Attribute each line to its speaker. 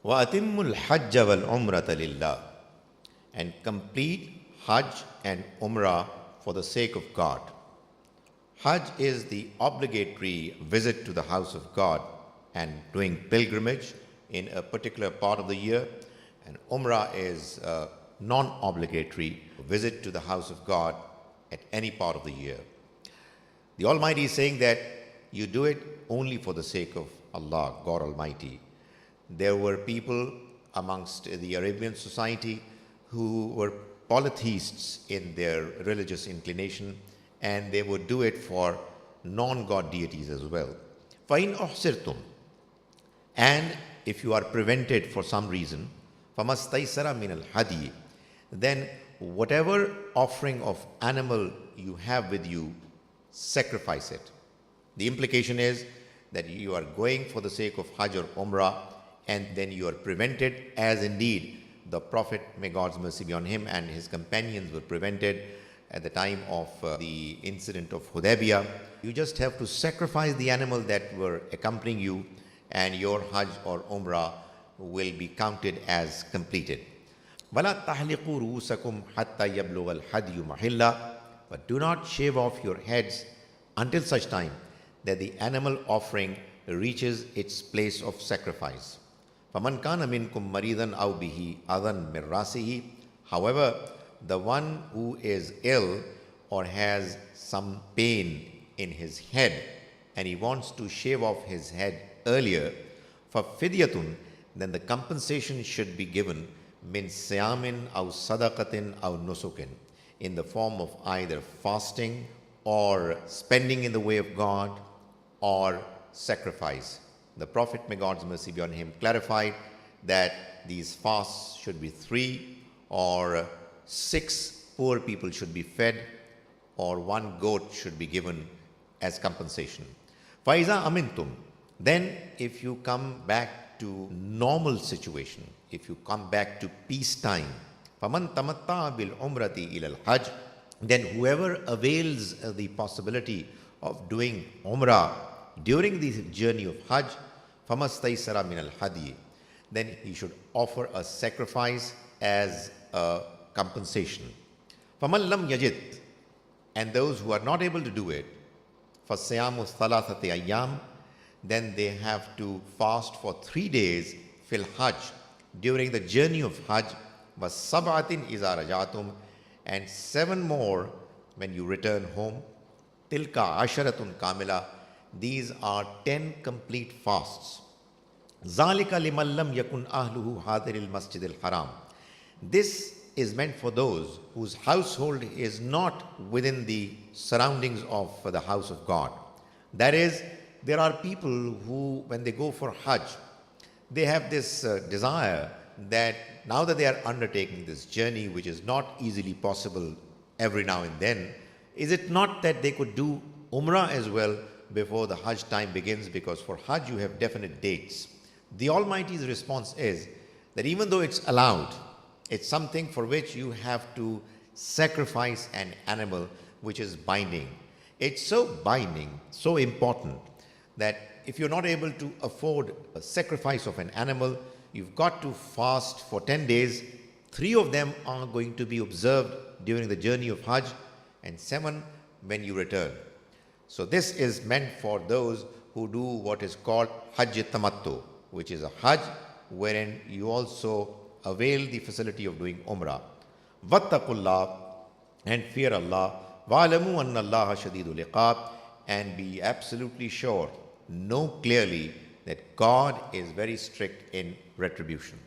Speaker 1: وَأَتِمُّ الْحَجَّ وَالْعُمْرَةَ لِلَّهِ, and complete Hajj and Umrah for the sake of God. Hajj is the obligatory visit to the house of God and doing pilgrimage in a particular part of the year, and Umrah is a non-obligatory visit to the house of God at any part of the year. The Almighty is saying that you do it only for the sake of Allah, God Almighty. There were people amongst the Arabian society who were polytheists in their religious inclination, and they would do it for non-God deities as well. فَإِنْ أُحْسِرْتُمْ, and if you are prevented for some reason, فَمَسْتَيْسَرَ مِنَ الْحَدِيِّ, then whatever offering of animal you have with you, sacrifice it. The implication is that you are going for the sake of Hajj or Umrah, and then you are prevented, as indeed the Prophet, may God's mercy be on him, and his companions were prevented at the time of the incident of Hudaybiyah. You just have to sacrifice the animal that were accompanying you, and your Hajj or Umrah will be counted as completed. وَلَا تَحْلِقُوا رُؤُوسَكُمْ حَتَّى يَبْلُغَ الْحَدْيُ مَحِلَّهُ, but do not shave off your heads until such time that the animal offering reaches its place of sacrifice. فَمَنْ كَانَ مِنْكُمْ مَرِيضًا أَوْ بِهِ أَذًى مِنْ رَأْسِهِ, however, the one who is ill or has some pain in his head and he wants to shave off his head earlier, فَفِدْيَةٌ, then the compensation should be given min siyamin aw sadaqatin aw nusukin, in the form of either fasting or spending in the way of God or sacrifice. The Prophet, may God's mercy be on him, clarified that these fasts should be 3 or 6 poor people should be fed, or 1 goat should be given as compensation. فَإِذَا أَمِنْتُمْ, then if you come back to normal situation, if you come back to peacetime, فَمَنْ تَمَتَّعَ بِالْعُمْرَةِ إِلَى الْحَجِّ, then whoever avails the possibility of doing Umrah during the journey of Hajj, فَمَسْتَيْسَرَ مِنَ الْحَدِيِّ, then he should offer a sacrifice as a compensation. فَمَنْ لَمْ يَجِدْ, and those who are not able to do it, فَالصِّيَامُ ثَلَاثَةِ أَيَّامٍ, then they have to fast for 3 days fil Hajj, during the journey of Hajj, وَالسَّبْعَةٍ إِذَا رَجَعْتُمْ, and 7 more when you return home. تِلْكَ عَشَرَةٌ كَامِلَةٌ, these are 10 complete fasts. ذَلِكَ لِمَنْ لَمْ يَكُنْ أَهْلُهُ حَاضِرِ الْمَسْجِدِ الْحَرَامِ, this is meant for those whose household is not within the surroundings of the house of God. That is, there are people who, when they go for Hajj, they have this desire that now that they are undertaking this journey, which is not easily possible every now and then, is it not that they could do Umrah as well before the Hajj time begins? Because for Hajj you have definite dates. The Almighty's response is that even though it's allowed, it's something for which you have to sacrifice an animal which is binding. It's so binding, so important, that if you're not able to afford a sacrifice of an animal, you've got to fast for 10 days. 3 of them are going to be observed during the journey of Hajj, and 7 when you return. So this is meant for those who do what is called Hajj Tamattu, which is a Hajj wherein you also avail the facility of doing Umrah. Wattaqullah, and fear Allah. Wa'lamu anna Allaha shadidul iqab, and be absolutely sure, know clearly that God is very strict in retribution.